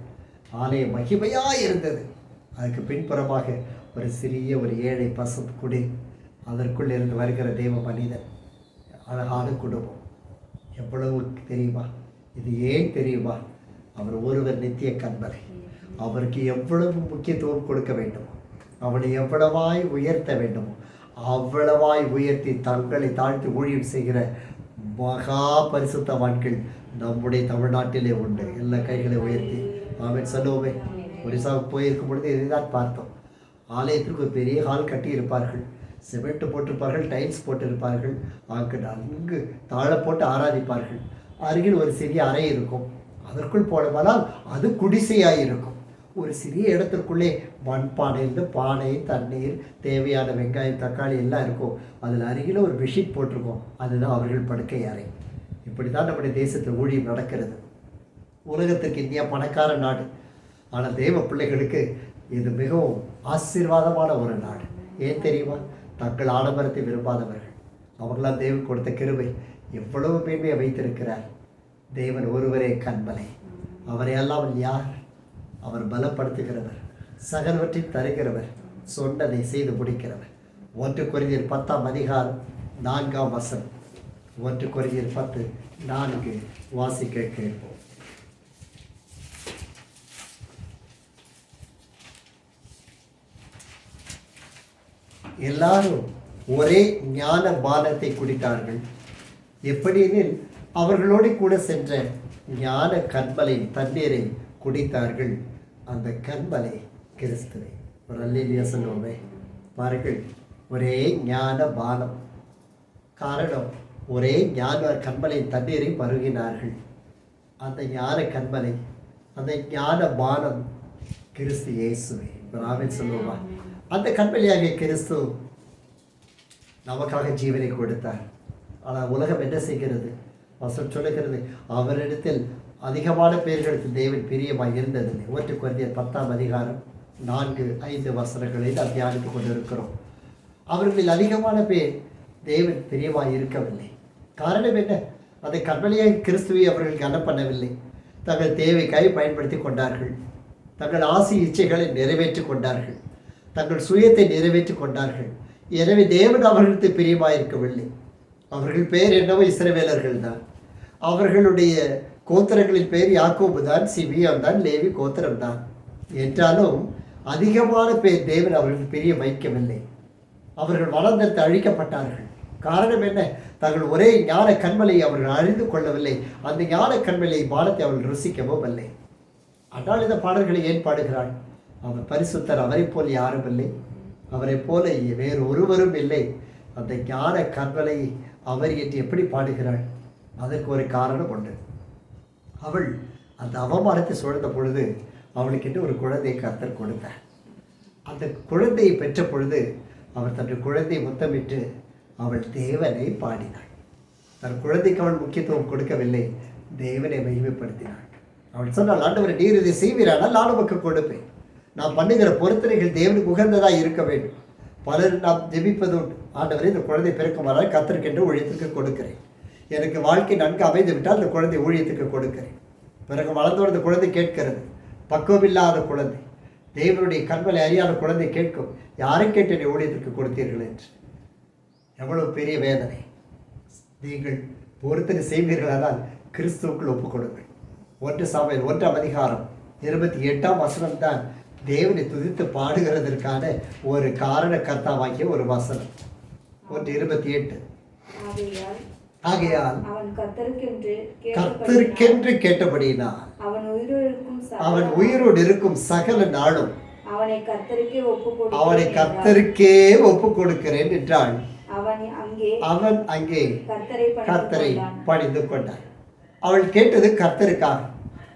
ஆலயம் மகிமையாக இருந்தது. அதுக்கு பின்புறமாக ஒரு சிறிய ஒரு ஏழை பசும் குடி, அதற்குள் இருந்து வருகிற தேவ மனிதன். அழகான குடும்பம். எவ்வளவு தெரியுமா? இது ஏன் தெரியுமா? அவர் ஒருவர் நித்திய கண்மலை. அவருக்கு எவ்வளவு முக்கியத்துவம் கொடுக்க வேண்டுமோ, அவனை எவ்வளவாய் உயர்த்த வேண்டுமோ அவ்வளவாய் உயர்த்தி தங்களை தாழ்த்தி ஊழியம் செய்கிற மகா பரிசுத்தவான்கள் நம்முடைய தமிழ்நாட்டிலே உண்டு. எல்லா கைகளை உயர்த்தி ஆமென் சொல்லுவோமே. ஒரிசாவுக்கு போயிருக்கும் பொழுது இதைதான் பார்த்தோம். ஆலயத்திற்கு ஒரு பெரிய ஹால் கட்டி இருப்பார்கள், சிமெண்ட் போட்டிருப்பார்கள், டைல்ஸ் போட்டிருப்பார்கள், அங்கு தாழ போட்டு ஆராதிப்பார்கள். அருகில் ஒரு சிறிய அறை இருக்கும். அதற்குள் போனமானால் அது குடிசையாக இருக்கும். ஒரு சிறிய இடத்திற்குள்ளே மண்பானையிலிருந்து பானை, தண்ணீர், தேவையான வெங்காயம், தக்காளி எல்லாம் இருக்கும். அதில் அருகில் ஒரு பெட்ஷீட் போட்டிருக்கோம். அதுதான் அவர்கள் படுக்கை அறை. இப்படி தான் நம்முடைய தேசத்தில் ஊழியம் நடக்கிறது. உலகத்துக்கு இந்தியா பணக்கார நாடு, ஆனால் தேவ பிள்ளைகளுக்கு இது மிகவும் ஆசீர்வாதமான ஒரு நாடு. ஏன் தெரியுமா? தங்கள் ஆடம்பரத்தை விரும்பாதவர்கள். அவர்களால் தேவன் கொடுத்த கிருபை எவ்வளவு மேன்மையை வைத்திருக்கிறார். தேவன் ஒருவரே கண்மலை. அவரை அல்லாமல் யார்? அவர் பலப்படுத்துகிறவர், சகலவற்றையும் தருகிறவர், சொன்னதை செய்து முடிக்கிறவர். 1 கொரிந்தியர் 10:4 1 கொரிந்தியர் 10:4 வாசிக்க கேட்போம். எல்லாரும் ஒரே ஞான பானத்தை குடித்தார்கள். எப்படியெனில் அவர்களோடு கூட சென்ற ஞான கண்மலை தண்ணீரை குடித்தார்கள். அந்த கண்மலை கிறிஸ்துவை. ஒரு அல்லேலூயா சொல்லுவோமே. பாருங்கள், ஒரே ஞான பானம். காரணம், ஒரே ஞான கண்மலை தண்ணீரை பருகினார்கள். அந்த ஞான கண்மலை, அந்த ஞான பானம் கிறிஸ்து இயேசுவே. ராமன் சொல்லுவா, அந்த கண்மலையாகிய கிறிஸ்து நமக்காக ஜீவனை கொடுத்தார். ஆனால் உலகம் என்ன செய்கிறது? வசனம் சொல்லுகிறது, அவரிடத்தில் அதிகமான பேர்களுக்கு தேவன் பிரியமாய் இருந்ததில்லை. 1 கொரிந்தியர் 10ஆம் அதிகாரம் 4-5 வசனங்களை நாம் தியானித்துக் கொண்டிருக்கிறோம். அவர்களில் அதிகமான பேர் தேவன் பிரியமாய் இருக்கவில்லை. காரணம் என்ன? அதை கண்மலையாக கிறிஸ்துவை அவர்கள் கனம் பண்ணவில்லை. தங்கள் தேவைக்காய் பயன்படுத்தி கொண்டார்கள். தங்கள் ஆசை இச்சைகளை நிறைவேற்றி கொண்டார்கள். தங்கள் சுயத்தை நிறைவேற்றி கொண்டார்கள். எனவே தேவன் அவர்களுக்கு பிரியமாயிருக்கவில்லை. அவர்கள் பேர் என்னவோ இஸ்ரவேலர்கள் தான். அவர்களுடைய கோத்திரங்களின் பேர் யாக்கோபு தான், சிமியோன் தான், லேவி கோத்திரம் தான். என்றாலும் அதிகமான பேர் தேவன் அவர்கள் பிரியம் வைக்கவில்லை. அவர்கள் வளர்ந்தெடுத்து அழிக்கப்பட்டார்கள். காரணம் என்ன? தங்கள் ஒரே ஞான கண்மலையை அவர்கள் அறிந்து கொள்ளவில்லை. அந்த ஞான கண்மலை பானத்தை அவர்கள் ருசிக்கவும் இல்லை. ஆனால் இந்த பாடல்களை ஏன் பாடுகிறாள்? அவர் பரிசுத்தர், அவரை போல் யாரும் இல்லை, அவரை போல வேறு ஒருவரும் இல்லை. அந்த ஞான கண்மலை அவர் என்று எப்படி பாடுகிறாள்? அதற்கு ஒரு காரணம் உண்டு. அவள் அந்த அவமானத்தை சுழந்த பொழுது அவளுக்கென்று ஒரு குழந்தையை கர்த்தர் கொடுத்தார். அந்த குழந்தையை பெற்ற பொழுது அவர் தன் குழந்தையை முத்தமிட்டு அவள் தேவனை பாடினாள். தன் குழந்தைக்கு அவள் முக்கியத்துவம் கொடுக்கவில்லை, தேவனை மகிமைப்படுத்தினாள். அவள் சொன்னால், ஆண்டவரை நீர் இதை செய்வீரானால் நான் உமக்கு கொடுப்பேன். நாம் பண்ணுகிற பொருத்தனைகள் தேவனுக்கு உகந்ததாக இருக்க வேண்டும். பலர் நாம் ஜெபிப்பது, ஆண்டவரை இந்த குழந்தை பிறக்குமானால் கர்த்தருக்கென்று ஊழியத்துக்கு கொடுக்கிறேன். எனக்கு வாழ்க்கை நன்கு அமைந்து விட்டால் அந்த குழந்தை ஊழியத்துக்கு கொடுக்கிறேன். பிறகு வளர்ந்தோடு இந்த குழந்தை கேட்கிறது. பக்குவமில்லாத குழந்தை, தேவனுடைய கண்மலை அறியாத குழந்தை கேட்கும், யாரை கேட்டு என்னை ஊழியத்துக்கு கொடுத்தீர்கள் என்று. எவ்வளவு பெரிய வேதனை! நீங்கள் பொறுத்தனை செய்வீர்களானால் கிறிஸ்துவுக்குள் ஒப்புக் கொடுங்கள். 1 சாமுவேல் 1ஆம் அதிகாரம் 28ஆம் வசனம் தான் தேவனை துதித்து பாடுகிறதற்கான ஒரு காரண கர்த்தாவாகிய ஒரு வசனம். 1:28. ஆகையால் அவன் கர்த்தருக்கென்று கேட்டபடியினால் அவன் உயிரோடு இருக்கும் சகல நாளும் அவனை கர்த்தருக்கே ஒப்பு கொடுக்கிறேன் என்றாள். அவன் அங்கே கர்த்தரை பணிந்து கொண்டான். அவள் கேட்டது கர்த்தருக்காக.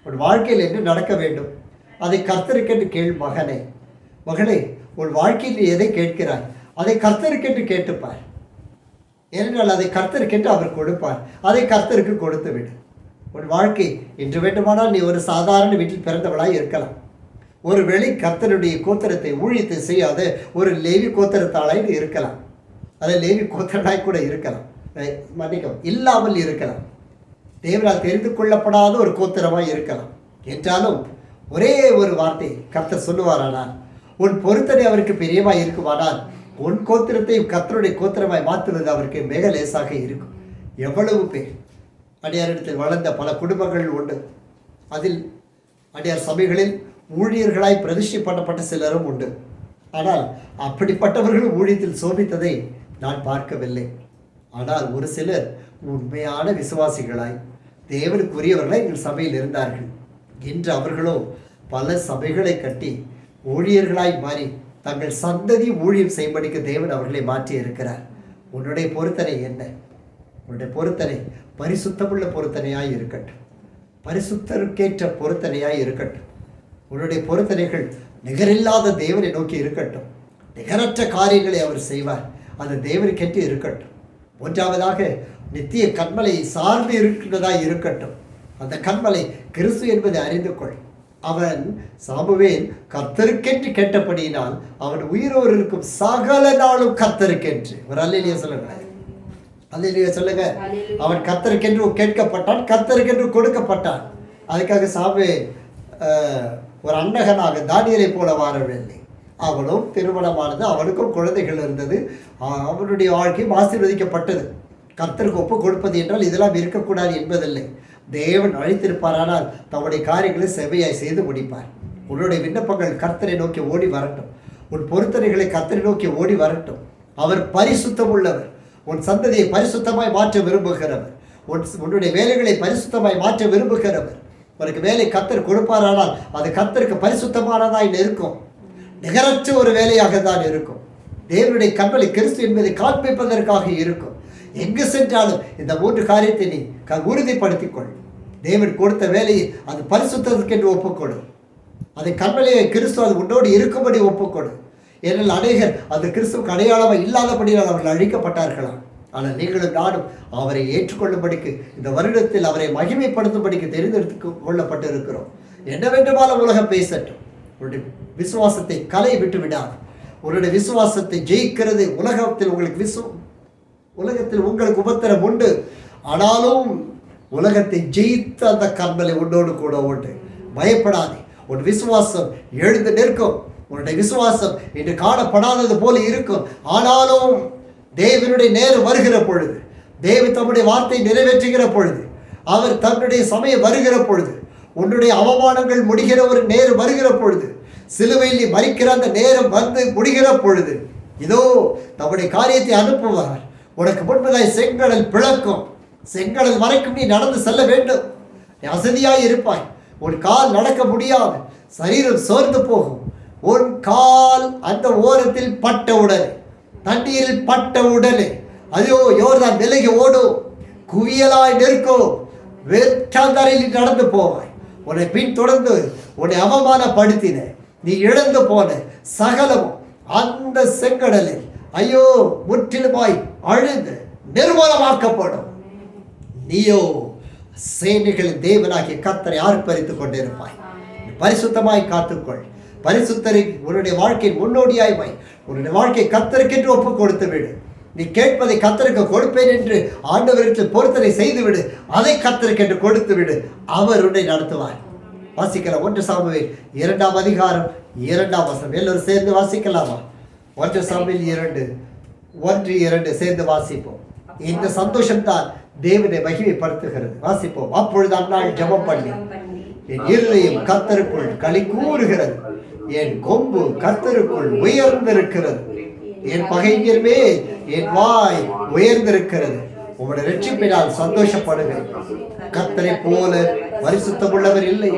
உன் வாழ்க்கையில் என்ன நடக்க வேண்டும் அதை கர்த்தருக்கென்று கேள். மகனே, மகளே, உன் வாழ்க்கையில் எதை கேட்கிறாய் அதை கர்த்தருக்கென்று கேட்டுப்பார். ஏனென்றால் அதை கர்த்தருக்கென்று அவர் கொடுப்பார். அதை கர்த்தருக்கு கொடுத்து விடு. உன் வாழ்க்கை இன்று வேண்டுமானால் நீ ஒரு சாதாரண வீட்டில் பிறந்தவளாய் இருக்கலாம். ஒரு வேளை கர்த்தருடைய கோத்திரத்தை ஊழியத்தை செய்யாத ஒரு லேவி கோத்திரத்தாளாய் இருக்கலாம். அதை லேவி கோத்திரனாய் கூட இருக்கலாம், மன்னிக்கவும், இல்லாமல் இருக்கலாம். தேவனால் தெரிந்து கொள்ளப்படாத ஒரு கோத்திரமாய் இருக்கலாம். என்றாலும் ஒரே ஒரு வார்த்தை கர்த்தர் சொல்லுவாரானால், உன் பொருத்தனை அவருக்கு பிரியமாய் இருக்குமானால் உன் கோத்திரத்தை கர்த்தருடைய கோத்திரமாய் மாற்றுவது அவருக்கு மிக லேசாக இருக்கும். எவ்வளவு பேர் அடியாரிடத்தில் வளர்ந்த பல குடும்பங்கள் உண்டு. அதில் அடியார் சபைகளில் ஊழியர்களாய் பிரதிஷ்டை பண்ணப்பட்ட சிலரும் உண்டு. ஆனால் அப்படிப்பட்டவர்கள் ஊழியத்தில் சோபித்ததை நான் பார்க்கவில்லை. ஆனால் ஒரு சிலர் உண்மையான விசுவாசிகளாய் தேவனுக்குரியவர்களாய் எங்கள் சபையில் இருந்தார்கள். இன்று அவர்களோ பல சபைகளை கட்டி ஊழியர்களாய் மாறி தங்கள் சந்ததி ஊழியம் செய்யும்படிக்கு தேவன் அவர்களை மாற்றி இருக்கிறார். உன்னுடைய பொருத்தனை என்ன? உன்னுடைய பொருத்தனை பரிசுத்தமுள்ள பொருத்தனையாய் இருக்கட்டும், பரிசுத்தருக்கேற்ற பொருத்தனையாய் இருக்கட்டும். உன்னுடைய பொருத்தனைகள் நிகரில்லாத தேவனை நோக்கி இருக்கட்டும். நிகரற்ற காரியங்களை அவர் செய்வார், அந்த தேவனுக்கென்று இருக்கட்டும். மூன்றாவதாக நித்திய கண்மலை சார்ந்து இருக்கிறதாய் இருக்கட்டும். அந்த கண்மலை கிறிஸ்து என்பதை அறிந்து கொள். அவன் சாமுவேல் கர்த்தருக்கென்று கேட்டபடியினால் அவன் உயிரோடு இருக்கும் சகல நாளும் கர்த்தருக்கென்று. ஒரு அல்லேலூயா சொல்லுங்க, அல்லேலூயா சொல்லுங்க. அவன் கர்த்தருக்கென்று கேட்கப்பட்டான், கர்த்தருக்கென்று கொடுக்கப்பட்டான். அதுக்காக சாமுவேல் ஒரு அன்னகனாக தானியேலை போல வாழவில்லை. அவனும் திருமணமானது, அவனுக்கும் குழந்தைகள் இருந்தது, அவனுடைய வாழ்க்கையும் ஆசீர்வதிக்கப்பட்டது. கர்த்தருக்கு ஒப்பு கொடுப்பது என்றால் இதெல்லாம் இருக்கக்கூடாது என்பதில்லை. தேவன் அழைத்திருப்பாரானால் தம்முடைய காரியங்களை செவ்வையாய் செய்து முடிப்பார். உன்னுடைய விண்ணப்பங்கள் கர்த்தரை நோக்கி ஓடி வரட்டும். உன் பொருத்தனைகளை கர்த்தரை நோக்கி ஓடி வரட்டும். அவர் பரிசுத்தம் உள்ளவர். உன் சந்ததியை பரிசுத்தமாய் மாற்ற விரும்புகிறவர். உன்னுடைய வேலைகளை பரிசுத்தமாய் மாற்ற விரும்புகிறவர். உனக்கு வேலை கர்த்தர் கொடுப்பாரானால் அது கர்த்தருக்கு பரிசுத்தமானதாய் இருக்கும். நிகரற்ற ஒரு வேலையாக தான் இருக்கும். தேவனுடைய கண்களை கிறிஸ்து என்பதை காண்பிப்பதற்காக இருக்கும். எங்கு சென்றாலும் இந்த 3 காரியத்தை நீ உறுதிப்படுத்திக் கொள். தேவன் கொடுத்த வேலையை அது பரிசுத்தத்துக்கு என்று ஒப்புக்கொடு. அதை கண்மலையை கிறிஸ்து அது உன்னோடு இருக்கும்படி ஒப்புக்கொடு. ஏனெனில் அநேகர் அந்த கிறிஸ்துவுக்கு அடையாளமாக இல்லாதபடியால் அவர்கள் அழிக்கப்பட்டார்களாம். ஆனால் நீங்களும் நானும் அவரை ஏற்றுக்கொள்ளும்படிக்கு இந்த வருடத்தில் அவரை மகிமைப்படுத்தும்படிக்கு தெரிந்தெடுத்து கொள்ளப்பட்டு இருக்கிறோம். என்ன வேண்டுமானால் உலகம் பேசட்டும், உன்னுடைய விசுவாசத்தை கலை விட்டு விடாது. உன்னுடைய விசுவாசத்தை ஜெயிக்கிறது. உலகத்தில் உங்களுக்கு உபத்திரம் உண்டு, ஆனாலும் உலகத்தை ஜெயித்த அந்த கண்மலை உன்னோடு கூட உண்டு. பயப்படாதே. உன் விசுவாசம் எழுந்து நிற்கும். உன்னுடைய விசுவாசம் இன்று காணப்படாதது போல இருக்கும். ஆனாலும் தேவனுடைய நேரம் வருகிற பொழுது, தேவன் தம்முடைய வார்த்தை நிறைவேற்றுகிற பொழுது, அவர் தன்னுடைய சமயம் வருகிற பொழுது, உன்னுடைய அவமானங்கள் முடிகிற ஒரு நேரம் வருகிற பொழுது, சிலுவையில் மரிக்கிற அந்த நேரம் வந்து முடிகிற பொழுது, இதோ தம்முடைய காரியத்தை அனுப்புவார். உனக்கு முன்பதாய் செங்கடல் பிளக்கும். செங்கடல் வரைக்கும் நீ நடந்து செல்ல வேண்டும். நீ அசதியாய் இருப்பாய். உன் கால் நடக்க முடியாது. சரீரம் சோர்ந்து போகும். உன் கால் அந்த ஓரத்தில் பட்ட உடனே, தண்ணீரில் பட்ட உடனே, ஐயோ யோர்தான் விலகி ஓடும், குவியலாய் நிற்கும், வெற்றாந்தரையில் நடந்து போவாய். உன்னை பின் தொடர்ந்து உன்னை அவமானப்படுத்தின, நீ இழந்து போன சகலமும் அந்த செங்கடலில் ஐயோ முற்றிலுமாய் அழுது நிர்மூலமாக்கப்படும். நீயோ சேனைகளின் தேவனாகிய கர்த்தரை ஆர்ப்பரித்துக் கொண்டிருப்பாய். பரிசுத்தமாய் காத்துக்கொள். பரிசுத்தரை உன்னுடைய வாழ்க்கையின் முன்னோடியாய் வை. உன்னுடைய வாழ்க்கை கர்த்தருக்கென்று ஒப்பு கொடுத்து விடு. நீ கேட்பதை கர்த்தருக்கு கொடுப்பேன் என்று ஆண்டவருக்கு பொருத்தனை செய்துவிடு. அதை கர்த்தருக்கென்று கொடுத்து விடு. அவர் உன்னை நடத்துவார். வாசிக்கலாம் 1 சாமுவேல் 2ஆம் அதிகாரம் 2ஆம் வசனம். எல்லோரும் சேர்ந்து வாசிக்கலாமா? 1 சாமுவேல் 2:1-2 சேர்ந்து வாசிப்போம். இந்த சந்தோஷம் தான் தேவனை மகிமைப்படுத்துகிறது. வாசிப்போம். அப்பொழுது அந்நாள் ஜெபம் பண்ணி, என் இருதயம் கர்த்தருக்குள் களி கூறுகிறது, என் கொம்பு கர்த்தருக்குள் உயர்ந்திருக்கிறது, என் பகைஞர் மேல் என் வாய் உயர்ந்திருக்கிறது. உங்களுடைய ரட்சிப்பினால் சந்தோஷப்படுகிறேன். கர்த்தரை போல பரிசுத்தம் உள்ளவர் இல்லை,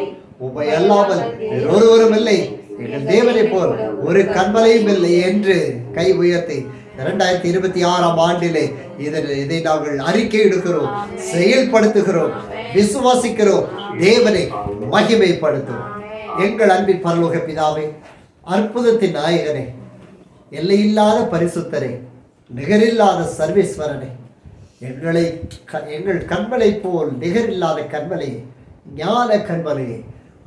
உம்மை அல்லாமல் ஒருவரும் இல்லை, எங்கள் தேவனை போல் ஒரு கண்மலையும் இல்லை என்று கை உயர்த்தி 2026ஆம் ஆண்டிலே இதை நாங்கள் அறிக்கை எடுக்கிறோம், செயல்படுத்துகிறோம், விசுவாசிக்கிறோம், தேவனை மகிமைப்படுத்துவோம். எங்கள் அன்பின் பரலோக பிதாவே, அற்புதத்தின் நாயகனே, எல்லையில்லாத பரிசுத்தரே, நிகரில்லாத சர்வேஸ்வரனே, எங்கள் கண்மலை போல் நிகரில்லாத கண்மலையே, ஞான கண்மலையே,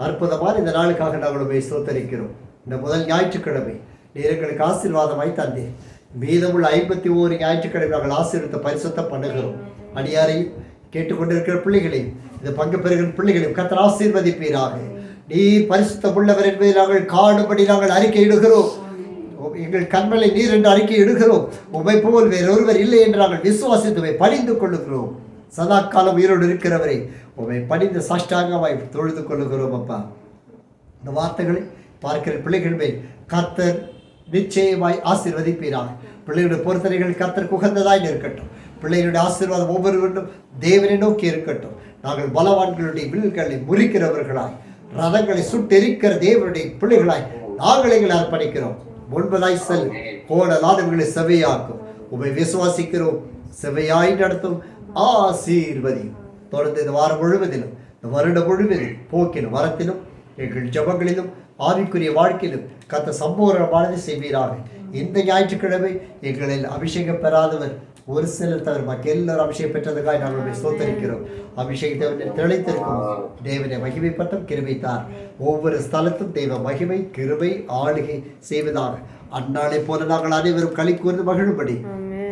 அற்புதமான இந்த நாளுக்காக நாங்கள் ஸ்தோத்தரிக்கிறோம். இந்த முதல் ஞாயிற்றுக்கிழமை நீர் எங்களுக்கு ஆசீர்வாதமாய் தந்தேன். மீதமுள்ள 51 ஞாயிற்றுக்கிழமை நாங்கள் ஆசீர்வதித்த பரிசுத்தம் பண்ணுகிறோம். அடியாரையும் கேட்டுக்கொண்டிருக்கிற பிள்ளைகளையும் இந்த பங்கு பெறுகிற பிள்ளைகளையும் கர்த்தர் ஆசீர்வதிப்பீராக. நீர் பரிசுத்தம் உள்ளவர் என்பதை நாங்கள் காணும்படி நாங்கள் அறிக்கை இடுகிறோம். எங்கள் கண்மலை நீர் என்று அறிக்கை இடுகிறோம். உம்மை போல் வேறொருவர் இல்லை என்று நாங்கள் விசுவாசித்து பணிந்து கொள்ளுகிறோம். சதா காலம் உயிரோடு இருக்கிறவரை உம்மை பணிந்து சாஷ்டாங்கமாய் தொழுது கொள்ளுகிறோம். அப்பா, இந்த வார்த்தைகளை பார்க்கிற பிள்ளைகள் மேல் கர்த்தர் நிச்சயமாய் ஆசீர்வதிப்பீராக. பிள்ளைகளுடைய பொறுத்தனைகள் கர்த்தருக்கு உகந்ததாய் இருக்கட்டும். பிள்ளைகளுடைய ஆசீர்வாதம் ஒவ்வொருவரும் தேவனை நோக்கி இருக்கட்டும். நாங்கள் பலவான்களுடைய வில்களை முறிக்கிறவர்களாய், ரதங்களை சுட்டெரிக்கிற தேவனுடைய பிள்ளைகளாய் நாங்கள் எங்களை அர்ப்பணிக்கிறோம். முன்பதாய் செல், கோடலானவர்களை செவையாக்கும். உம்மை விசுவாசிக்கிறோம். செவையாய் நடத்தும், ஆசீர்வதியும். தொடர்ந்து இந்த வாரம் முழுவதிலும், இந்த வருடம் முழுவதிலும் போக்கிலும் வரத்திலும் எங்கள் ஜபங்களிலும் ஆவிக்குரிய வாழ்க்கையிலும் கத்த சம்பூர்ணமானது செய்வீராக. இந்த ஞாயிற்றுக்கிழமை எங்களில் அபிஷேகம் பெறாதவர் ஒரு சிலர் தவிர மற்ற எல்லாரும் அபிஷேகம் பெற்றதுக்காக நாங்கள் ஸ்தோத்தரிக்கிறோம். அபிஷேகத்தை திளைத்திருக்கும் தேவனை மகிமைப்பட்டும் கிருபைத்தார். ஒவ்வொரு ஸ்தலத்தும் தெய்வ மகிமை கிருபை ஆளுகை செய்வதாக. அந்நாளை போல நாங்கள் அனைவரும் களி கூர்ந்து மகிழும்படி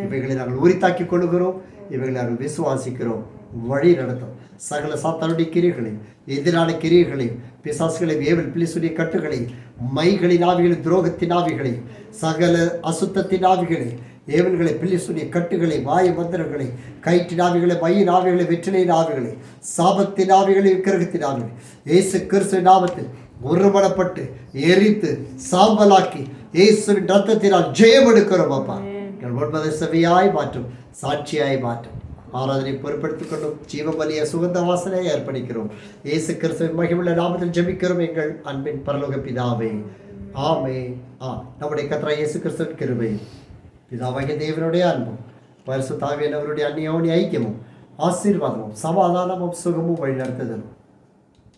இவைகளை நாங்கள் உரித்தாக்கி கொள்கிறோம். இவைகளை நாங்கள் விசுவாசிக்கிறோம். வழி நடத்தும் சகல சாத்தானுடைய கிரியைகளையும், எதிரான கிரியைகளையும், பிசாசுகளையும், ஏவல் பிலிசுடைய கட்டுகளையும், மைகளின் ஆவிகளையும், துரோகத்தின் ஆவிகளையும், சகல அசுத்தத்தின் ஆவிகளையும், ஏவல்களை, பிலிசுடைய கட்டுகளை, மாய மந்திரங்களை, கயிற்றின் ஆவிகளை, மையின் ஆவிகளை, வெற்றிலையின் ஆவிகளை, சாபத்தின் ஆவிகளை, விக்கிரகத்தின் ஆவிகளை இயேசு கிறிஸ்துவின் நாமத்தில் ஒருமனப்பட்டு எரித்து சாம்பலாக்கி இயேசுவின் ரத்தத்தினால் ஜெயம் எடுக்கிறோம். அப்பா, எங்கள் ஒன்பதை செவியாய் மாற்றும், சாட்சியாய் மாற்றும். ஆராதனை பொறுப்படுத்திக் கொண்டும் ஜீவபலிய சுகந்த வாசனையை அர்ப்பணிக்கிறோம். இயேசு கிறிஸ்துவின் மகிமுள்ள நாமத்தில் ஜெபிக்கிறோம் எங்கள் அன்பின் பரலோக பிதாவே. ஆமென். நம்முடைய கர்த்தராகிய இயேசு கிறிஸ்துவின் கிருபை, பிதாவாகிய தேவனுடைய அன்பும் பரிசுத்த ஆவியானவருடைய அந்நியோன்ய ஐக்கியமும் ஆசீர்வாதமும் சமாதானமும் சுகமும் வழிநடத்துதலும்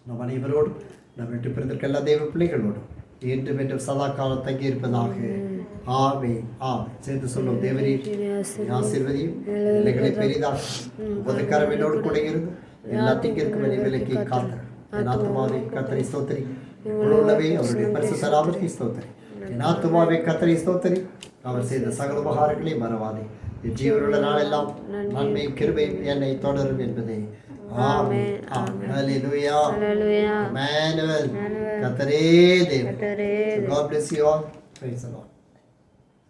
நம் அனைவரோடும் நம்ம விட்டு பிறந்திருக்க எல்லா தேவ பிள்ளைகளோடும் என்றும் என்றும் சதா காலம் தங்கி இருப்பதாக. ஆமே ஆமே. சேர்ந்து சொல்லும் தேவரே ஆசீர்வதியும் எல்லைகளை பெரிதாக உதக்கரம் என்னோடு கூட இருந்து எல்லாத்தையும் இருக்கும் விலைக்கு காத்தர் என் ஆத்மாவை கத்தரை ஸ்தோத்திரி உள்ளவே அவருடைய பரிசுத்த நாமத்தை ஸ்தோத்திரி என் ஆத்மாவை கத்தரை ஸ்தோத்திரி அவர் செய்த சகல உபகாரங்களை மறவாதே என் ஜீவனுள்ள நாளெல்லாம் நன்மையும் கிருபையும் என்னை தொடரும் என்பதே. ஆமென் ஆமென். ஹல்லேலூயா ஹல்லேலூயா. கர்த்தரே தேவன். God bless you all. Praise the Lord.